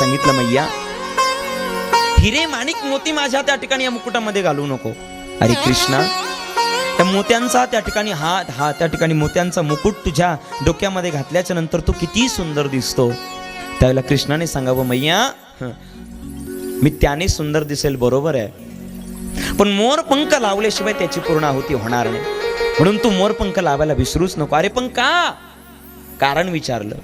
सांगितलं, मैया हिरे माणिक मोती माझ्या त्या ठिकाणी या मुकुटामध्ये घालू नको. अरे कृष्णा, त्या मोत्यांचा त्या ठिकाणी त्या ठिकाणी मोत्यांचा मुकुट तुझ्या डोक्यामध्ये घातल्याच्या नंतर तो किती सुंदर दिसतो. त्यावेळेला कृष्णाने सांगावं, मैया मी त्याने सुंदर दिसेल बरोबर आहे, पण मोर पंख लावल्याशिवाय त्याची पूर्ण आहुती होणार नाही, म्हणून तू मोर पंख लावायला विसरूच नको. अरे पण का? कारण विचारलं.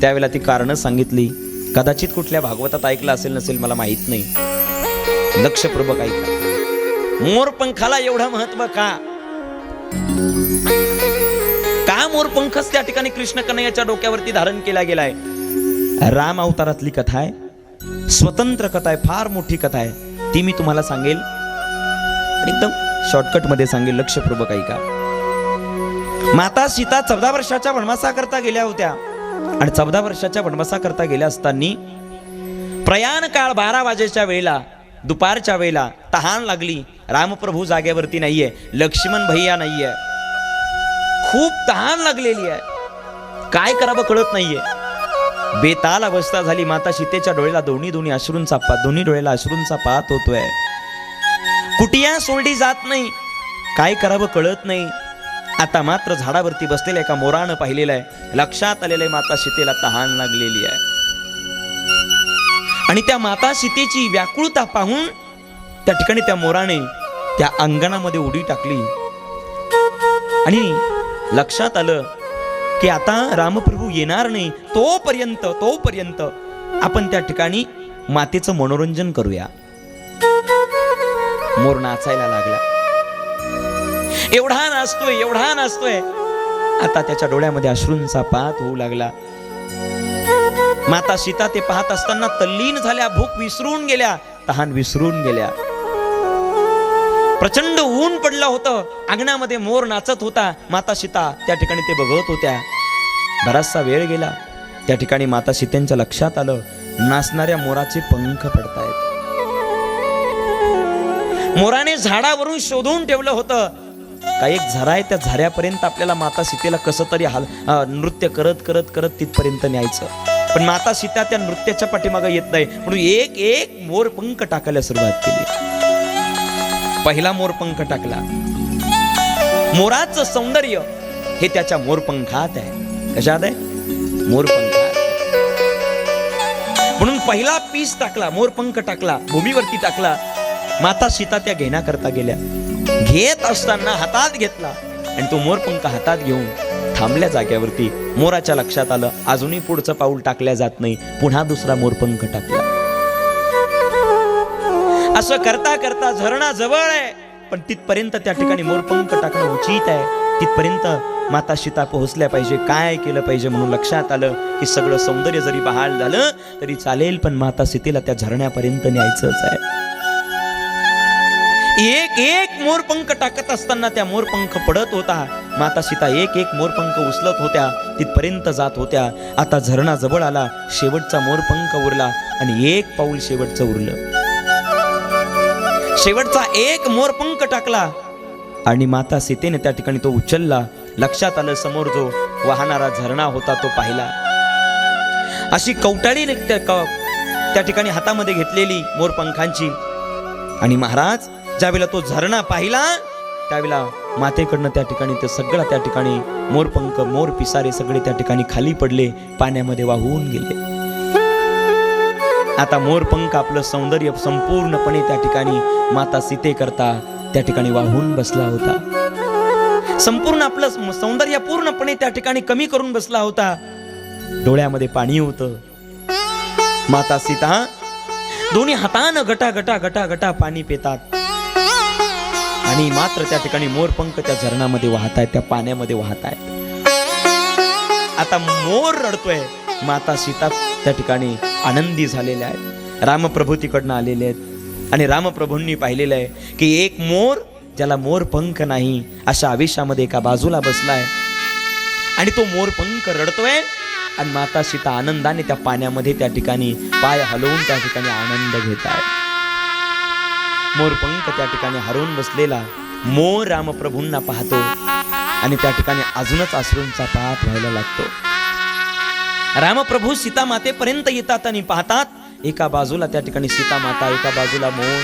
त्यावेळेला ती कारणं सांगितली. कदाचित कुठल्या भागवतात ऐकलं असेल नसेल मला माहित नाही. लक्षपूर्वक ऐका. मोर पंखाला एवढं महत्व का? का मोर पंखच त्या ठिकाणी कृष्ण कन्हैयाच्या डोक्यावरती धारण केला गेलाय? राम अवतारातली कथा आहे, स्वतंत्र कथा आहे, फार मोठी कथा आहे. ती मी तुम्हाला सांगेल, एकदम शॉर्टकट मध्ये सांगेल. लक्षपूर्वक ऐका. माता सीता 14 वर्षाच्या वनवासाकरता गेल्या होत्या आणि 14 वर्षाच्या वनवासाकरता गेल्या असताना प्रयाण काळ 12 वाजेच्या वेळेला, दुपारच्या वेळेला तहान लागली. रामप्रभू जागेवरती नाहीये, लक्ष्मण भैया नाहीये, खूप तहान लागलेली आहे, काय करावं कळत नाहीये. बेताल अवस्था झाली. माता सीतेच्या डोळ्याला दोन्ही डोळ्याला अश्रूंचा पात होतोय. कुटिया सोडली जात नाही, काय करावं कळत नाही. आता मात्र झाडावरती बसलेल्या एका मोरानं पाहिलेलं आहे. लक्षात आलेलं आहे माता सीतेला तहान लागलेली आहे. आणि त्या माता सीतेची व्याकुळता पाहून त्या ठिकाणी त्या मोराने त्या अंगणामध्ये उडी टाकली आणि लक्षात आलं की आता रामप्रभू येणार नाही, तोपर्यंत आपण त्या ठिकाणी मातेचं मनोरंजन करूया. मोर नाचायला लागला. एवढा नाचतोय, आता त्याच्या डोळ्यामध्ये अश्रूंचा पात होऊ लागला. माता सीता ते पाहत असताना तल्लीन झाल्या, भूक विसरून गेल्या, तहान विसरून गेल्या. प्रचंड ऊन पडलं होतं, अंगणामध्ये मोर नाचत होता. माता सीता त्या ठिकाणी ते बघत होत्या. बराचसा वेळ गेला. त्या ठिकाणी माता सीतेंच्या लक्षात आलं, नाचणाऱ्या मोराचे पंख पडतायत. मोराने झाडावरून शोधून ठेवलं होतं. काही एक झरा आहे, त्या झऱ्यापर्यंत आपल्याला माता सीतेला कसं तरी नृत्य करत करत करत तिथपर्यंत न्यायचं. पण माता सीता त्या नृत्याच्या पाठीमागे येत नाही, म्हणून एक एक मोर पंख टाकायला सुरुवात केली. पहिला मोर पंख टाकला. मोराचं सौंदर्य हे त्याच्या मोरपंखात आहे. कशात आहे? मोरपंखात. म्हणून पहिला पीस टाकला, मोरपंख टाकला, भूमीवरती टाकला. माता सीता त्या घेण्याकरता गेल्या. घेत असताना हातात घेतला आणि तो मोरपंख हातात घेऊन थांबल्या जाग्यावरती. मोराच्या लक्षात आलं, अजूनही पुढचं पाऊल टाकल्या जात नाही. पुन्हा दुसरा मोरपंख टाकला. असं करता करता झरणा जवळ आहे, पण तिथपर्यंत त्या ठिकाणी मोरपंख टाकणं उचित आहे. तिथपर्यंत माता सीता पोहोचल्या पाहिजे. काय केलं पाहिजे म्हणून लक्षात आलं की सगळं सौंदर्य जरी बहाल झालं तरी चालेल, पण माता सीतेला त्या झरण्यापर्यंत न्यायचंच आहे. एक एक मोरपंख टाकत असताना त्या मोरपंख पडत होता. माता सीता एक एक मोरपंख उचलत होत्या, तिथपर्यंत जात होत्या. आता झरणा जवळ आला. शेवटचा मोरपंख उरला आणि एक पाऊल शेवटचं उरलं. शेवटचा एक मोरपंख टाकला आणि माता सीतेने त्या ठिकाणी तो उचलला. लक्षात आलं, समोर जो वाहणारा झरणा होता तो पाहिला. अशी कवटाळी त्या ठिकाणी हातामध्ये घेतलेली मोरपंखांची. आणि महाराज ज्यावेळेला तो झरणा पाहिला त्यावेळेला मातेकडनं त्या ठिकाणी ते सगळं त्या ठिकाणी मोरपंख, मोर पिसारे सगळे त्या ठिकाणी खाली पडले, पाण्यामध्ये वाहून गेले. आता मोरपंख आपलं सौंदर्य संपूर्णपणे त्या ठिकाणी माता सीते करता त्या ठिकाणी वाहून बसला होता. संपूर्ण आपलं सौंदर्य पूर्णपणे त्या ठिकाणी कमी करून बसला होता. डोळ्यामध्ये पाणी होतं. माता सीता दोन्ही हातानं गटा गटा गटा गटा पाणी पितात आणि मात्र त्या ठिकाणी मोरपंख त्या झरणामध्ये वाहत आहेत, त्या पाण्यामध्ये वाहत आहेत. आता मोर रडतोय, माता सीता त्या ठिकाणी आनंदी झालेल्या आहेत. रामप्रभू तिकडनं आलेले आहेत आणि रामप्रभूंनी पाहिलेलं आहे की एक मोर ज्याला मोरपंख नाही अशा आवेशामध्ये एका बाजूला बसलाय आणि तो मोरपंख रडतोय आणि माता सीता आनंदाने त्या पाण्यामध्ये त्या ठिकाणी पाय हलवून त्या ठिकाणी आनंद घेत आहे. मोरपंख त्या ठिकाणी हरवून बसलेला मोर रामप्रभूंना पाहतो आणि त्या ठिकाणी अजूनच अश्रूंचा पात व्हायला लागतो. रामप्रभू सीता मातेपर्यंत येतात आणि पाहतात एका बाजूला त्या ठिकाणी सीता माता, एका बाजूला मोर.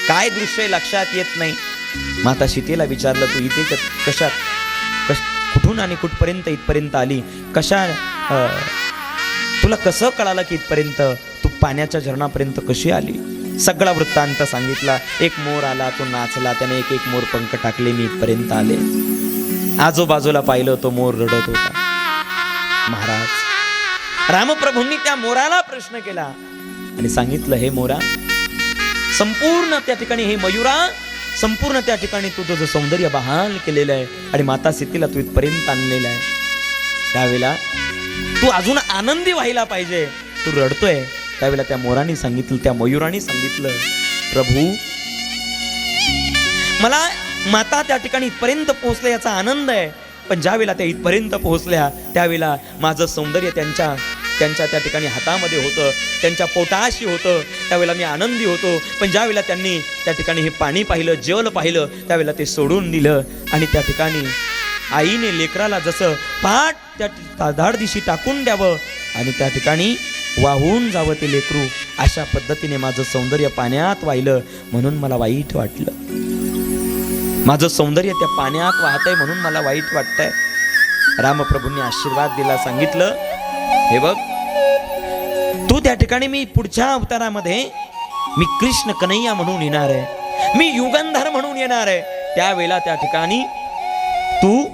काय दृश्य लक्षात येत नाही. माता सीतेला विचारलं, तू इथे कशात कुठून आणि कुठपर्यंत इथपर्यंत आली, कशा तुला कसं कळालं की इथपर्यंत तू पाण्याच्या झरणापर्यंत कशी आली. सगळा वृत्तांत सांगितला. एक मोर आला, तो नाचला, त्याने एक एक मोर पंख टाकले, मी इथपर्यंत आले. आजूबाजूला पाहिलं, तो मोर रडत होता. महाराज रामप्रभूंनी त्या मोराला प्रश्न केला आणि सांगितलं, हे मोरा, संपूर्ण त्या ठिकाणी, हे मयुरा, संपूर्ण त्या ठिकाणी तू तुझं सौंदर्य बहाल केलेलं आहे आणि माता सीतेला तू इथपर्यंत आणलेलं आहे. त्यावेळेला तू अजून आनंदी व्हायला पाहिजे, तू रडतोय. त्यावेळेला त्या मोराने सांगितलं, त्या मयुराने सांगितलं, प्रभू, मला माता त्या ठिकाणी इथपर्यंत पोहोचले याचा आनंद आहे, पण ज्या वेळेला त्या इथपर्यंत पोहोचल्या त्यावेळेला माझं सौंदर्य त्यांच्या त्या ठिकाणी हातामध्ये होतं, त्यांच्या पोटाशी होतं, त्यावेळेला मी आनंदी होतो. पण ज्या वेळेला त्यांनी त्या ठिकाणी हे पाणी पाहिलं, जल पाहिलं, त्यावेळेला ते सोडून दिलं आणि त्या ठिकाणी आईने लेकराला जसं पाठ त्या धाडदिशी टाकून द्यावं आणि त्या ठिकाणी वाहून जावं ते लेकरू, अशा पद्धतीने माझं सौंदर्य पाण्यात वाहिलं, म्हणून मला वाईट वाटलं. माझं सौंदर्य त्या पाण्यात वाहतंय म्हणून मला वाईट वाटतंय. रामप्रभूंनी आशीर्वाद दिला, सांगितलं, हे बघ, तू त्या ठिकाणी, मी पुढच्या अवतारामध्ये मी कृष्ण कन्हैया म्हणून येणार आहे, मी युगंधर म्हणून येणार आहे. त्यावेळेला त्या ठिकाणी तू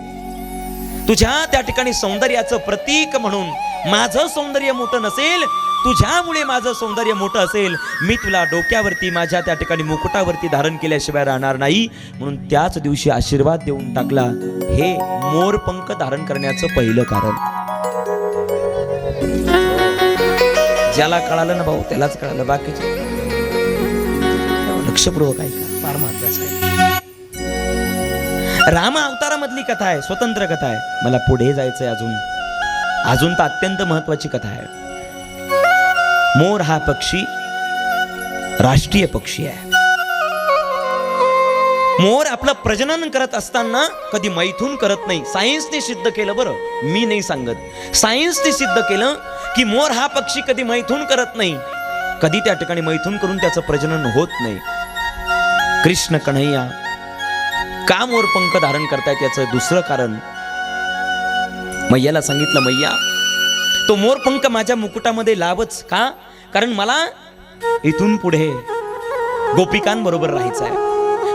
तुझ्या त्या ठिकाणी सौंदर्याचं प्रतीक म्हणून, माझं सौंदर्य मोठं नसेल, तुझ्यामुळे माझं सौंदर्य मोठं असेल, मी तुला डोक्यावरती माझ्या त्या ठिकाणी मुकुटावरती धारण केल्याशिवाय राहणार नाही. म्हणून त्याच दिवशी आशीर्वाद देऊन टाकला. हे मोरपंख धारण करण्याचं पहिलं कारण. ज्याला कळालं ना भाऊ, त्यालाच कळालं, बाकीचे लक्षपूर्वक ऐका, फार महत्वाचं आहे. राम अवतारामधली कथा आहे, स्वतंत्र कथा आहे. मला पुढे जायचंय अजून तर अत्यंत महत्वाची कथा आहे. मोर हा पक्षी राष्ट्रीय पक्षी आहे. मोर आपलं प्रजनन करत असताना कधी मैथून करत नाही. सायन्सने सिद्ध केलं, बरं मी नाही सांगत, सायन्सने सिद्ध केलं की मोर हा पक्षी कधी मैथून करत नाही, कधी त्या ठिकाणी मैथून करून त्याचं प्रजनन होत नाही. कृष्ण कन्हैया का मोर पंख धारण करतायत याचं दुसरं कारण, मैयाला सांगितलं, मैया, तो मोर पंख माझ्या मुकुटामध्ये लावच. का? कारण मला इथून पुढे गोपिकांबरोबर राहायचं आहे,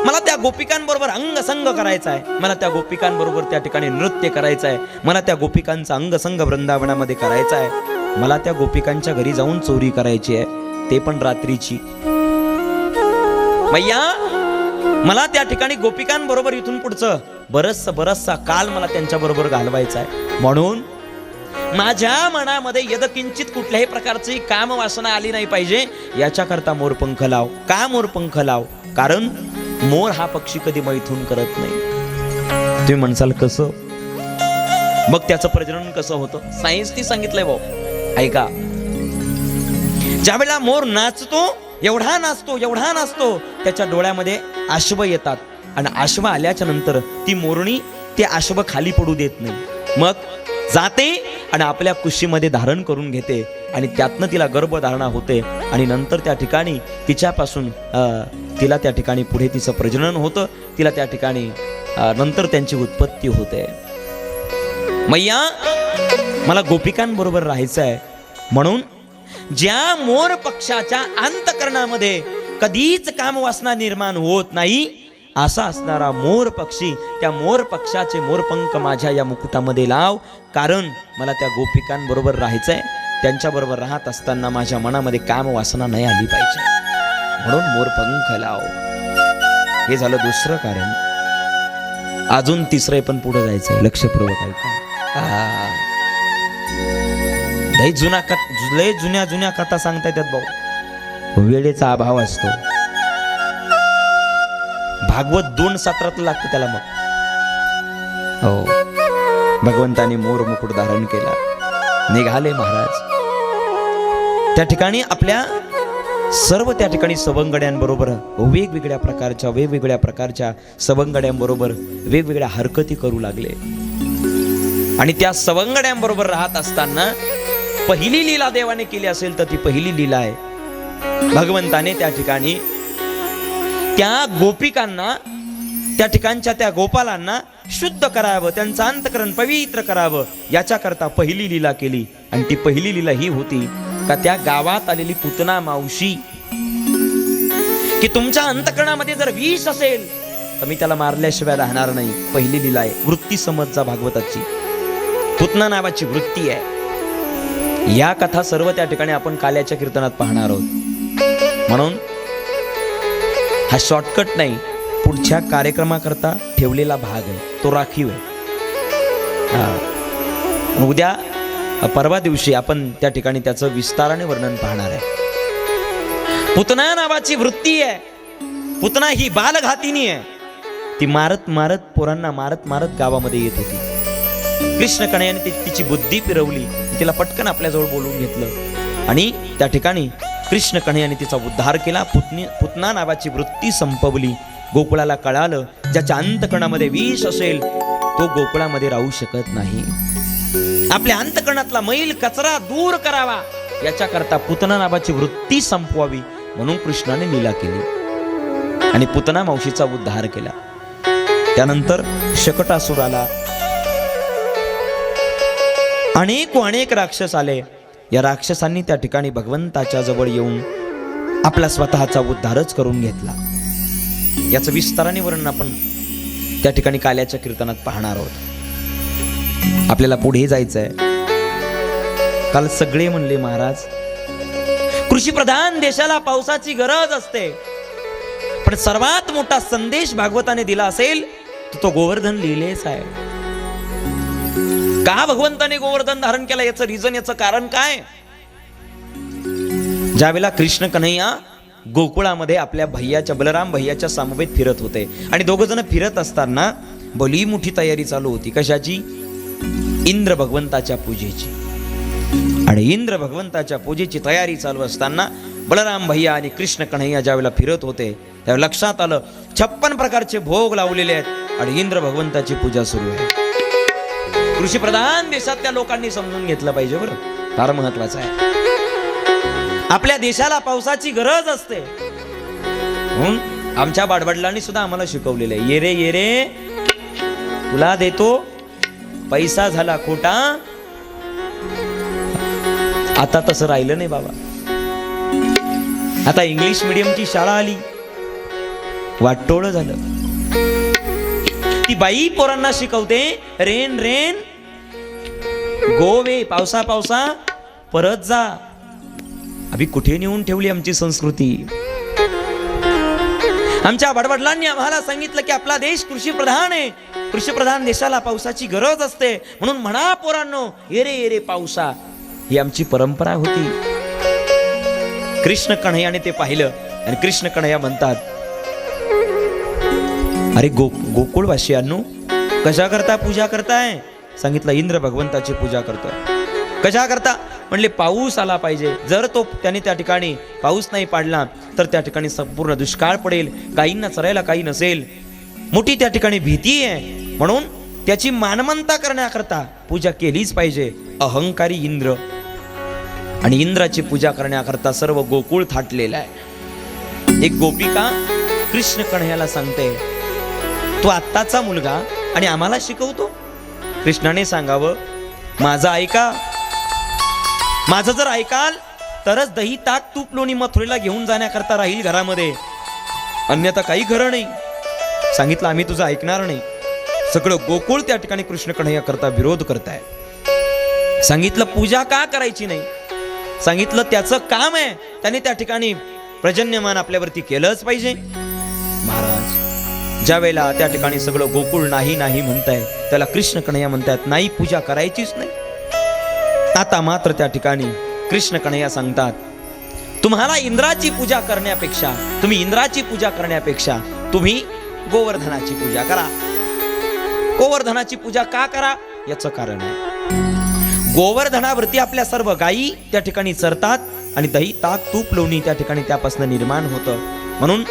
मला त्या गोपिकांबरोबर अंगसंग करायचा आहे, मला त्या गोपिकांबरोबर त्या ठिकाणी नृत्य करायचं आहे, मला त्या गोपिकांचा अंगसंग वृंदावनामध्ये करायचा आहे, मला त्या गोपिकांच्या घरी जाऊन चोरी करायची आहे, ते पण रात्रीची. मैया, मला त्या ठिकाणी गोपिकांबरोबर इथून पुढचं बरचसा काल मला त्यांच्या बरोबर घालवायचा आहे. म्हणून माझ्या मनामध्ये यदकिंचित कुठल्याही प्रकारची काम वासना आली नाही पाहिजे, याच्याकरता मोरपंख लाव. का मोरपंख लाव? कारण मोर हा पक्षी कधी मैथून करत नाही. तुम्ही म्हणसाल कसं? मग त्याचं प्रजनन कसं होतं? सायन्सनी सांगितलंय भाऊ, ऐका. ज्या वेळेला मोर नाचतो, एवढा नाचतो, त्याच्या डोळ्यामध्ये अश्व येतात आणि अश्व आल्याच्या नंतर ती मोरणी ते अश्व खाली पडू देत नाही. मग जाते आणि आपल्या कुशीमध्ये धारण करून घेते आणि त्यातनं तिला गर्भधारणा होते आणि नंतर त्या ठिकाणी तिच्यापासून तिला त्या ठिकाणी पुढे तिचं प्रजनन होतं, तिला त्या ठिकाणी नंतर त्यांची उत्पत्ती होते. मैया, मला गोपिकांबरोबर राहायचं आहे. म्हणून ज्या मोर पक्षाच्या अंतकरणामध्ये कधीच कामवासना निर्माण होत नाही, असा असणारा मोर पक्षी, त्या मोर पक्षाचे मोरपंख माझ्या या मुकुटामध्ये लाव. कारण मला त्या गोपिकांबरोबर राहायचंय, त्यांच्याबरोबर राहत असताना माझ्या मनामध्ये कामवासना नाही आली पाहिजे, म्हणून मोरपंख लाव. हे झालं दुसरं कारण. अजून तिसरं पण पुढे जायचंय, लक्षपूर्वक ऐका. लय जुन्या कथा सांगता येतात भाऊ, वेळेचा अभाव असतो. भागवत 2 सत्रात लागतं त्याला. मग हो, भगवंताने मोर मुकुट धारण केला, निघाले महाराज. त्या ठिकाणी आपल्या सर्व त्या ठिकाणी सवंगड्यांबरोबर वेगवेगळ्या प्रकारच्या सवंगड्यांबरोबर वेगवेगळ्या हरकती करू लागले. आणि त्या सवंगड्यांबरोबर राहत असताना पहिली लीला देवाने केली असेल तर ती पहिली लीला आहे. भगवंताने त्या ठिकाणी त्या गोपिकांना, त्या ठिकाणच्या त्या गोपालांना शुद्ध करावं, त्यांचं अंतकरण पवित्र करावं, याच्याकरता पहिली लीला केली. आणि ती पहिली लीला ही होती का त्या गावात आलेली पुतना मावशी, की तुमच्या अंतकरणामध्ये जर विष असेल तर मी त्याला मारल्याशिवाय राहणार नाही. पहिली लीला आहे. वृत्ती समजचा भागवताची पुतना नावाची वृत्ती आहे. या कथा सर्व त्या ठिकाणी आपण काल्याच्या कीर्तनात पाहणार आहोत. म्हणून हा शॉर्टकट नाही, पुढच्या कार्यक्रमाकरता ठेवलेला भाग आहे, तो राखीव आहे. उद्या परवा दिवशी आपण त्या ठिकाणी त्याचं विस्ताराने वर्णन पाहणार आहे. पुतना नावाची वृत्ती आहे. पुतना ही बालघातिनी आहे. ती मारत मारत पोरांना मारत मारत गावामध्ये येत होती. कृष्ण कन्हैयाने तिची बुद्धी फिरवली, तिला पटकन आपल्याजवळ बोलवून घेतलं आणि त्या ठिकाणी कृष्ण कन्हैयाने तिचा उद्धार केला. पुतना नावाची वृत्ती संपवली. गोकुळाला कळालं ज्याच्या अंतकरणामध्ये विष असेल तो गोकुळामध्ये राहू शकत नाही. आपल्या अंतकरणातला मैल कचरा दूर करावा याच्याकरता पुतना नावाची वृत्ती संपवावी म्हणून कृष्णाने लीला केली आणि पुतना मावशीचा उद्धार केला. त्यानंतर शकटासुर आला. अनेक राक्षस आले. या राक्षसांनी त्या ठिकाणी भगवंताच्या जवळ येऊन आपला स्वतःचा उद्धारच करून घेतला. याचं विस्ताराने वर्णन आपण त्या ठिकाणी काल्याच्या कीर्तनात पाहणार आहोत. आपल्याला पुढे जायचंय. काल सगळे म्हणले महाराज कृषी प्रधान देशाला पावसाची गरज असते, पण सर्वात मोठा संदेश भागवताने दिला असेल तो गोवर्धन लिहिलेच आहे. का भगवंताने गोवर्धन धारण केला याचं रिझन, याचं कारण काय? ज्यावेळेला कृष्ण कन्हैया गोकुळामध्ये आपल्या भैयाच्या बलराम भैयाच्या समवेत फिरत होते आणि दोघ जण फिरत असताना भली मोठी तयारी चालू होती. कशाची? इंद्र भगवंताच्या पूजेची. आणि इंद्र भगवंताच्या पूजेची तयारी चालू असताना बलराम भैया आणि कृष्ण कन्हैया ज्यावेळेला फिरत होते त्यावेळेला लक्षात आलं 56 प्रकारचे भोग लावलेले आहेत आणि इंद्र भगवंताची पूजा सुरू आहे. कृषी प्रधान देशातल्या लोकांनी समजून घेतलं पाहिजे बरं, फार महत्वाचं आहे. आपल्या देशाला पावसाची गरज असते म्हणून आमच्या बाडवडिलांनी सुद्धा आम्हाला शिकवलेलं आहे. ये रे तुला देतो, पैसा झाला खोटा. आता तसं राहिलं नाही बाबा. आता इंग्लिश मीडियमची शाळा आली, वाटोळं झालं. ती बाई पोरांना शिकवते रेन रेन गोवे, पावसा पावसा परत जा. अभि कुठे नेऊन ठेवली आमची संस्कृती. आमच्या वडवडिलांनी आम्हाला सांगितलं की आपला देश कृषी प्रधान आहे, कृषी प्रधान देशाला पावसाची गरज असते म्हणून म्हणा पोरांनो ये रे पावसा. ही आमची परंपरा होती. कृष्ण कन्हैयाने ते पाहिलं आणि कृष्ण कन्हैया म्हणतात अरे गोकुळवासियांनो कशा करता पूजा करताय? सांगितलं इंद्र भगवंताची पूजा करतोय. कशा करता? म्हणले पाऊस आला पाहिजे. जर तो त्याने त्या ठिकाणी पाऊस नाही पाडला तर त्या ठिकाणी संपूर्ण दुष्काळ पडेल, गायींना चरायला काही नसेल, मोठी त्या ठिकाणी भीती आहे. म्हणून त्याची मानमंता करण्याकरता पूजा केलीच पाहिजे. अहंकारी इंद्र आणि इंद्राची पूजा करण्याकरता सर्व गोकुळ थाटलेला आहे. एक गोपिका कृष्ण कन्हैयाला सांगते तू आत्ताचा मुलगा आणि आम्हाला शिकवतो. कृष्णाने सांगावं माझं ऐका, माझं जर ऐकाल तरच दही ताक तूप लोणी मथुरेला घेऊन जाण्याकरता राहील घरामध्ये, अन्यथा काही खरं नाही. सांगितलं आम्ही तुझं ऐकणार नाही. सगळं गोकुळ त्या ठिकाणी कृष्ण कन्हैया करता विरोध करताय. सांगितलं पूजा का करायची नाही? सांगितलं त्याचं काम आहे, त्याने त्या ठिकाणी प्रजन्यमान आपल्यावरती केलंच पाहिजे. महाराज ज्या वेळेला त्या ठिकाणी सगळं गोकुळ नाही नाही म्हणताय त्याला कृष्ण कन्हैया म्हणतात नाही पूजा करायचीच नाही. आता मात्र त्या ठिकाणी कृष्ण कन्हैया सांगतात तुम्हाला इंद्राची पूजा करण्यापेक्षा, तुम्ही इंद्राची पूजा करण्यापेक्षा तुम्ही गोवर्धनाची पूजा करा. गोवर्धनाची पूजा का करा याचं कारण आहे गोवर्धनावरती आपल्या सर्व गायी त्या ठिकाणी चरतात आणि दही ताक तूप लोणी त्या ठिकाणी त्यापासून निर्माण होतं. म्हणून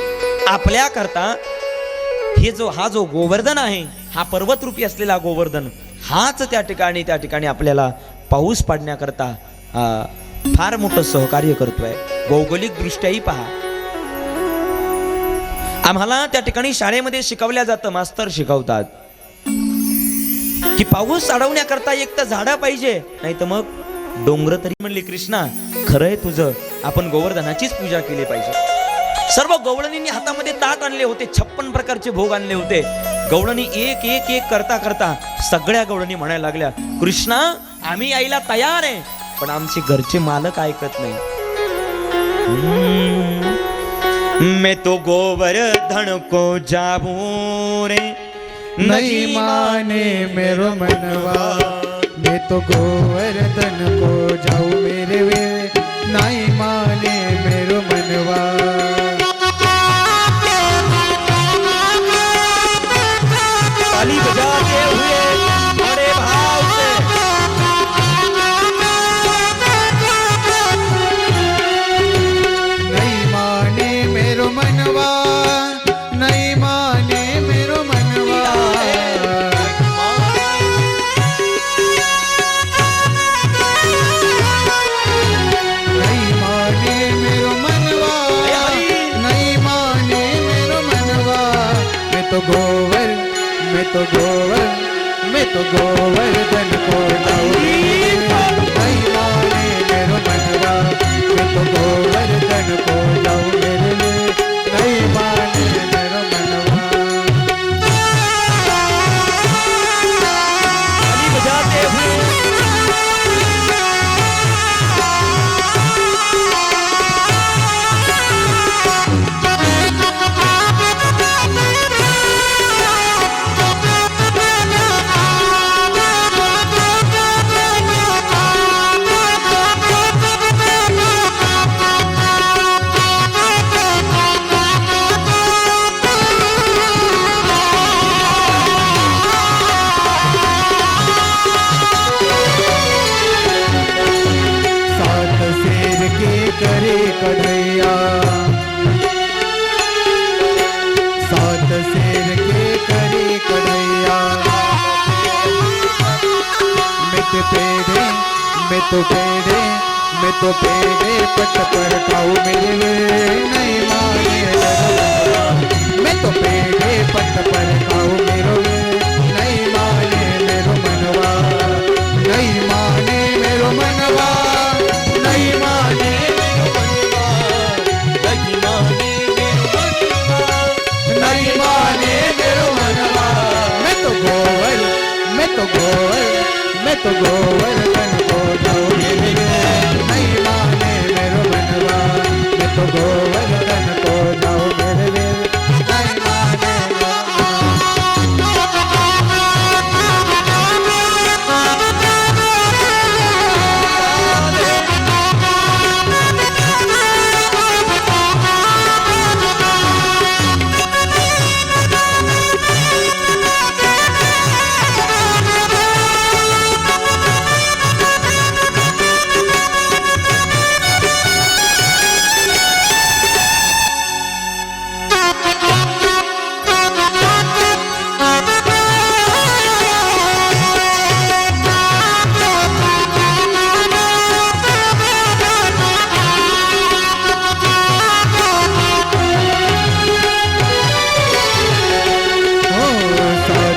आपल्या करता हा जो गोवर्धन आहे, हा पर्वत रूपी असलेला गोवर्धन हाच त्या ठिकाणी आपल्याला पाऊस पाडण्याकरता फार मोठं सहकार्य करतोय. भौगोलिक दृष्ट्याही पहा, आम्हाला त्या ठिकाणी शाळेमध्ये शिकवल्या जातं, मास्तर शिकवतात की पाऊस अडवण्याकरता एक तर झाडं पाहिजे, नाही तर मग डोंगर तरी. म्हणली कृष्णा खरंय तुझं, आपण गोवर्धनाचीच पूजा केली पाहिजे. सर्व गवळणींनी हातामध्ये ताट आणले होते, 56 प्रकारचे भोग आणले होते. गवळणी एक एक एक करता करता सगळ्या गवळणी म्हणायला लागल्या, कृष्णा आम्ही यायला तयार आहे, पण आमचे घरचे मालक ऐकत नाही. मैं तो गोवर्धन को जाऊं रे, नहीं माने मेरो मनवा. मैं तो गोवर्धन को जाऊं मेरे वे, नहीं माने मेरो मनवा. ताली बजाते हुए बड़े भाव से नहीं माने मेरो मनवा, नहीं माने मेरो मनवा. नहीं माने मेरो मनवा, नहीं माने मेरो मनवा. मैं तो गोवर्धन को जाऊं, नहीं माने मेरो मनवा. मैं तो गोवर्धन को जाऊं मेरे लिए, नहीं माने मेरो मनवा. ताली बजाते हुए करे कन्हैया, सात शेर के करे कन्हैया. मैं तो पेड़े पट पर खाऊं मेरे वे, नहीं माने मेरो मनवा. मैं तो पेड़े पट पर खाऊं मेरे वे, नहीं माने मेरो मनवा. नहीं माने मेरो मनवा, नहीं माने मेरो मनवा. नहीं माने मेरो मनवा. मैं तो गोवर्धन को जाऊं मेरे वे, नहीं माने मेरो मनवा. मैं तो गोवर्धन को जाऊं मेरे वे, नहीं माने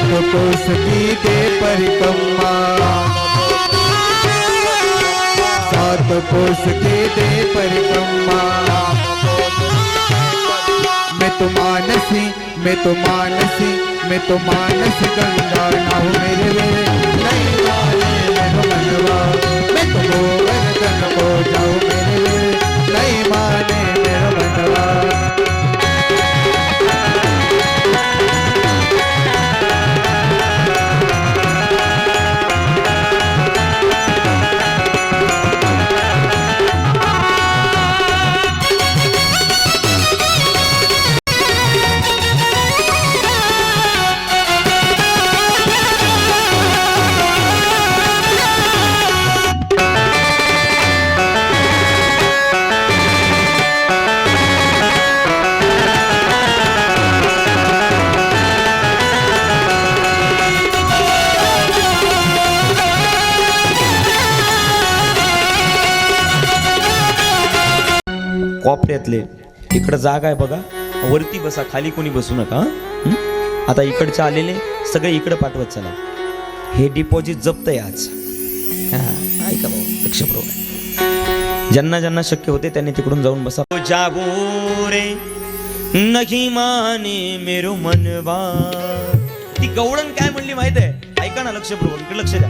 मेरो कोस की दे परिक्रमा, सात कोस की दे परिक्रमा. मैं तो मानसी गंगा नाहूं मेरे वे, नहीं माने मेरो मनवा. मैं तो गोवर्धन को जाऊं मेरे वे, नहीं माने मेरो मनवा. कोपऱ्यातले. इकडं जागा आहे बघा, वरती बसा, खाली कोणी बसू नका. हं? आता इकडचे आलेले सगळे इकडे पाठवत चला. हे डिपॉझिट जप्त आहे आज. ऐका भाऊ, लक्षपूर्वक. ज्यांना ज्यांना शक्य होते त्यांनी तिकडून जाऊन बसा. जागो रे नाही माने मेरो मनवा. ती गवळण काय म्हणली माहित आहे? ऐका ना लक्षपूर्वक, इकडे लक्ष द्या.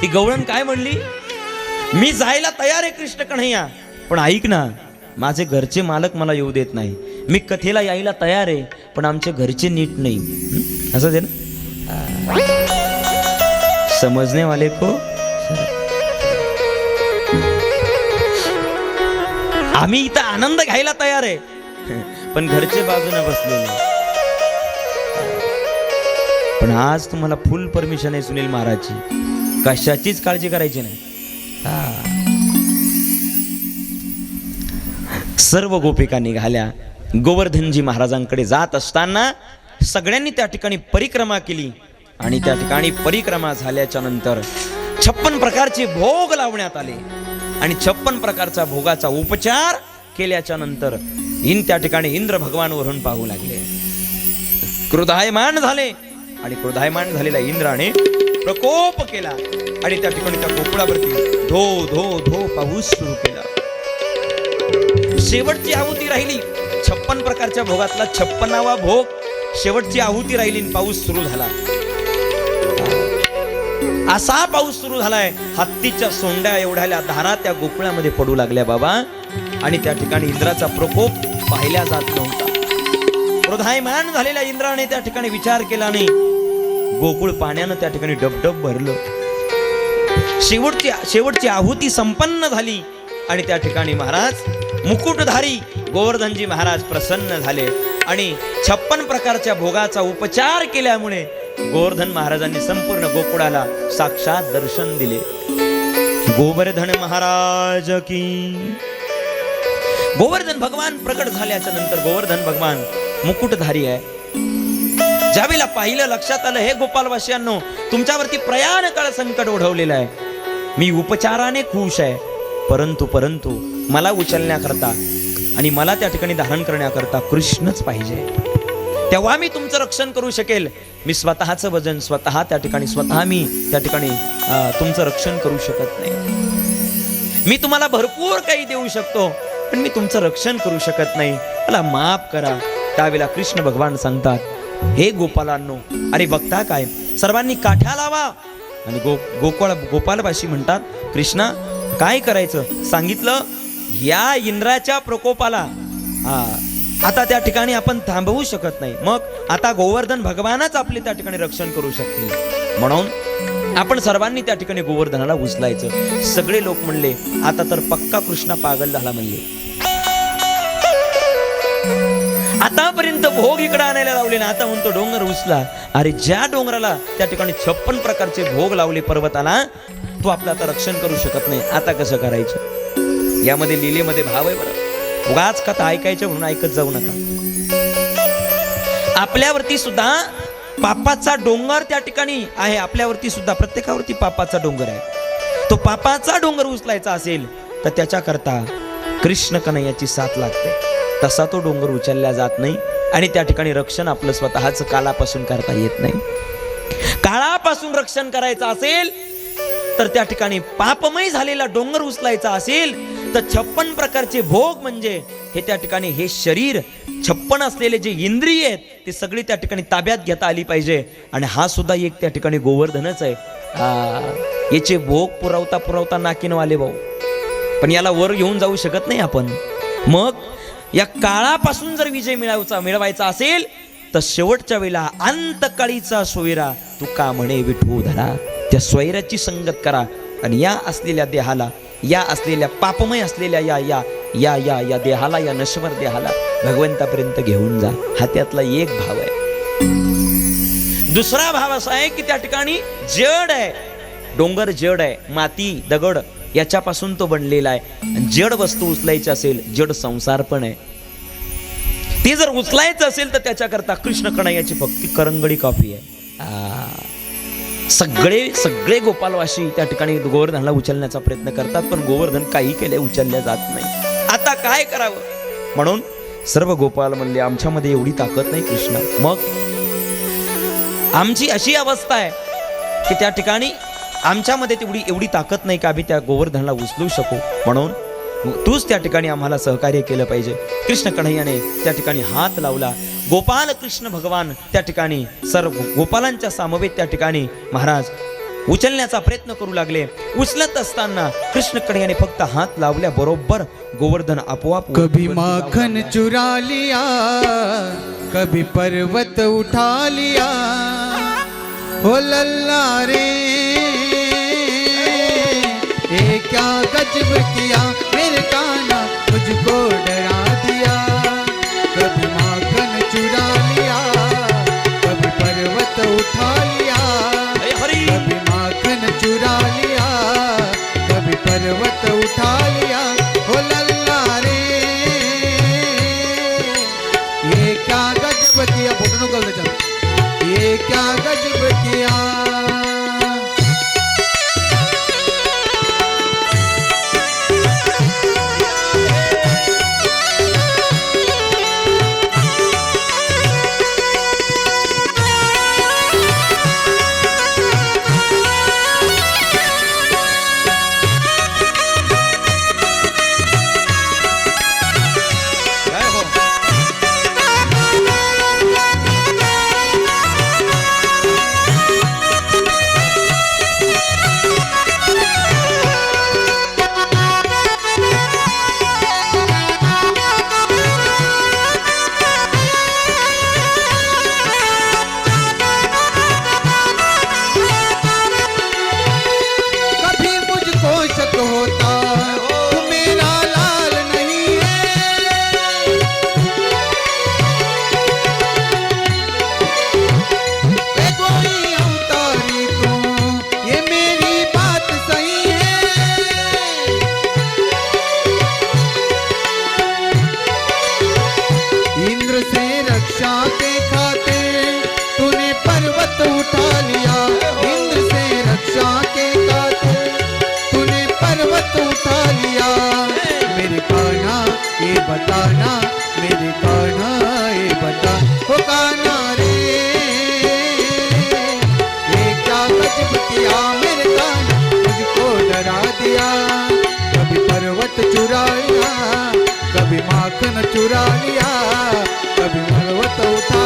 ती गवळण काय म्हणली? मी जायला तयार आहे कृष्ण कन्हैया, पण ऐक ना, माझे घरचे मालक मला येऊ देत नाही. मी कथेला यायला तयार आहे, पण आमचे घरचे नीट नाही. असं आहे ना, समजने वाले को. आम्ही इथं आनंद घ्यायला तयार आहे, पण घरचे बाजूने बसलेले. पण आज तुम्हाला फुल परमिशन आहे सुनील महाराजची, कशाचीच काळजी करायची नाही. सर्व गोपिका निघाल्या. गोवर्धनजी महाराजांकडे जात असताना सगळ्यांनी त्या ठिकाणी परिक्रमा केली आणि त्या ठिकाणी परिक्रमा झाल्याच्या नंतर 56 प्रकारचे भोग लावण्यात आले आणि 56 प्रकारचा भोगाचा उपचार केल्याच्या नंतर त्या ठिकाणी इंद्र भगवान वरून पाहू लागले. क्रोधायमान झाले आणि क्रोधायमान झालेल्या इंद्राने प्रकोप केला आणि त्या ठिकाणी त्या गोकुळावरती धो धो धो पाऊस सुरू केला. शेवटची आहुती राहिली 56 प्रकारच्या भोगातला 56वा भोग, शेवटची आहुती राहिली, पाऊस सुरू झाला. असा पाऊस सुरू झालाय, हत्तीच्या सोंड्या एवढ्याल्या धारा त्या गोकुळामध्ये पडू लागल्या बाबा. आणि त्या ठिकाणी इंद्राचा प्रकोप पाहिला जात नव्हता. क्रोधायमान झालेल्या इंद्राने त्या ठिकाणी विचार केला नाही. गोकुळ पाण्यानं त्या ठिकाणी डबडब भरलं. शेवटची आहुती संपन्न झाली आणि त्या ठिकाणी महाराज मुकुटधारी गोवर्धनजी महाराज प्रसन्न झाले आणि 56 प्रकारच्या भोगाचा उपचार केल्यामुळे गोवर्धन महाराजांनी संपूर्ण गोकुळाला साक्षात दर्शन दिले. गोवर्धन महाराज की. गोवर्धन भगवान प्रकट झाल्याच्या नंतर गोवर्धन भगवान मुकुटधारी आहे. ज्यावेळेला पाहिलं, लक्षात आलं, हे गोपालवासियांनो, तुमच्यावरती प्रयाण काळ संकट ओढवलेलं आहे. मी उपचाराने खुश आहे, परंतु मला उचलण्याकरता आणि मला त्या ठिकाणी धारण करण्याकरता कृष्णच पाहिजे. तेव्हा मी तुमचं रक्षण करू शकेल. मी स्वतःचं वजन स्वतः त्या ठिकाणी तुमचं रक्षण करू शकत नाही. मी तुम्हाला भरपूर काही देऊ शकतो, पण मी तुमचं रक्षण करू शकत नाही, मला माफ करा. त्यावेळेला कृष्ण भगवान सांगतात, हे गोपालांनो, अरे बघता काय, सर्वांनी काठ्या लावा. आणि गोपालवासी म्हणतात, कृष्णा काय करायचं सांगितलं. या इंद्राच्या प्रकोपाला आता त्या ठिकाणी आपण थांबवू शकत नाही. मग आता गोवर्धन भगवानच आपले त्या ठिकाणी रक्षण करू शकतील, म्हणून आपण सर्वांनी त्या ठिकाणी गोवर्धनाला उचलायचं. सगळे लोक म्हणले, आता तर पक्का कृष्णा पागल झाला म्हणले. आतापर्यंत भोग इकडे आणायला लावले ना, आता म्हणतो डोंगर उचला. अरे ज्या डोंगराला त्या ठिकाणी 56 प्रकारचे भोग लावले पर्वताला, तो आपलं आता रक्षण करू शकत नाही. आता कसं करायचं? यामध्ये लीलेमध्ये भाव आहे बरं. उगाच कथा ऐकायचं म्हणून ऐकत जाऊ नका. आपल्यावरती सुद्धा पापाचा डोंगर त्या ठिकाणी आहे. आपल्यावरती सुद्धा प्रत्येकावरती पापाचा डोंगर आहे. तो पापाचा डोंगर उचलायचा असेल तर त्याच्याकरता कृष्ण कन्हैयाची साथ लागते. तसा तो डोंगर उचलला जात नाही आणि त्या ठिकाणी रक्षण आपलं स्वतःच काळापासून करता येत नाही. काळापासून रक्षण करायचं असेल तर त्या ठिकाणी पापमय झालेला डोंगर उचलायचा असेल तर 56 प्रकारचे भोग, म्हणजे हे त्या ठिकाणी हे शरीर 56 असलेले जे इंद्रिय आहेत ते सगळी त्या ठिकाणी ताब्यात घेता आली पाहिजे. आणि हा सुद्धा एक त्या ठिकाणी गोवर्धनच आहे. याचे भोग पुरवता नाकीनं आले भाऊ, पण याला वर घेऊन जाऊ शकत नाही आपण. मग या काळापासून जर विजय मिळवायचा असेल तर शेवटच्या वेळेला अंतकाळीचा सोयरा तू का म्हणे विठू धरा, त्या सोयऱ्याची संगत करा आणि या असलेल्या देहाला, या असलेल्या पापमय असलेल्या या देहाला, या नश्वर देहाला भगवंतापर्यंत घेऊन जा. हा त्यातला एक भाव आहे. दुसरा भाव असा आहे की त्या ठिकाणी जड आहे, डोंगर जड आहे, माती दगड याच्यापासून तो बनलेला आहे. जड वस्तू उचलायची असेल, जड संसार पण आहे, ते जर उचलायचं असेल तर त्याच्याकरता कृष्ण कन्हैयाची भक्ती करंगडी कॉफी आहे. सगळे सगळे गोपालवासी त्या ठिकाणी गोवर्धनला उचलण्याचा प्रयत्न करतात, पण गोवर्धन काही केले उचलल्या जात नाही. आता काय करावं म्हणून सर्व गोपाल म्हणले, आमच्यामध्ये एवढी ताकद नाही कृष्णा. मग आमची अशी अवस्था आहे की त्या ठिकाणी आमच्यामध्ये तेवढी एवढी ताकद नाही का आम्ही त्या गोवर्धनला उचलू शकू, म्हणून तूच त्या ठिकाणी आम्हाला सहकार्य केलं पाहिजे. कृष्ण कन्हैयाने त्या ठिकाणी हात लावला. गोपाल कृष्ण भगवान त्या ठिकाणी सर्व गोपालांच्या समवेत त्या ठिकाणी महाराज उचलण्याचा प्रयत्न करू लागले. उचलत असताना कृष्ण कन्हैयाने फक्त हात लावल्या बरोबर गोवर्धन आपोआप कभी माखन चुरा लिया, कभी पर्वत उठा लिया. हो लल्ला रे ये क्या गजब किया, मेरे कान्हा मुझको डरा दिया. कभी माखन चुरा लिया, कभी पर्वत उठा लिया. कभी माखन चुरा लिया, कभी पर्वत उठा लिया. हो लल्ला रे ये क्या गजब किया. बोलनो का गजब, ये क्या गजब किया. बताना मेरे कान्हा, ये बता हो कान्हा रे ये क्या गजब किया. मेरे कान्हा मुझको डरा दिया. कभी पर्वत चुरा लिया, कभी माखन चुरा लिया, कभी पर्वत उठा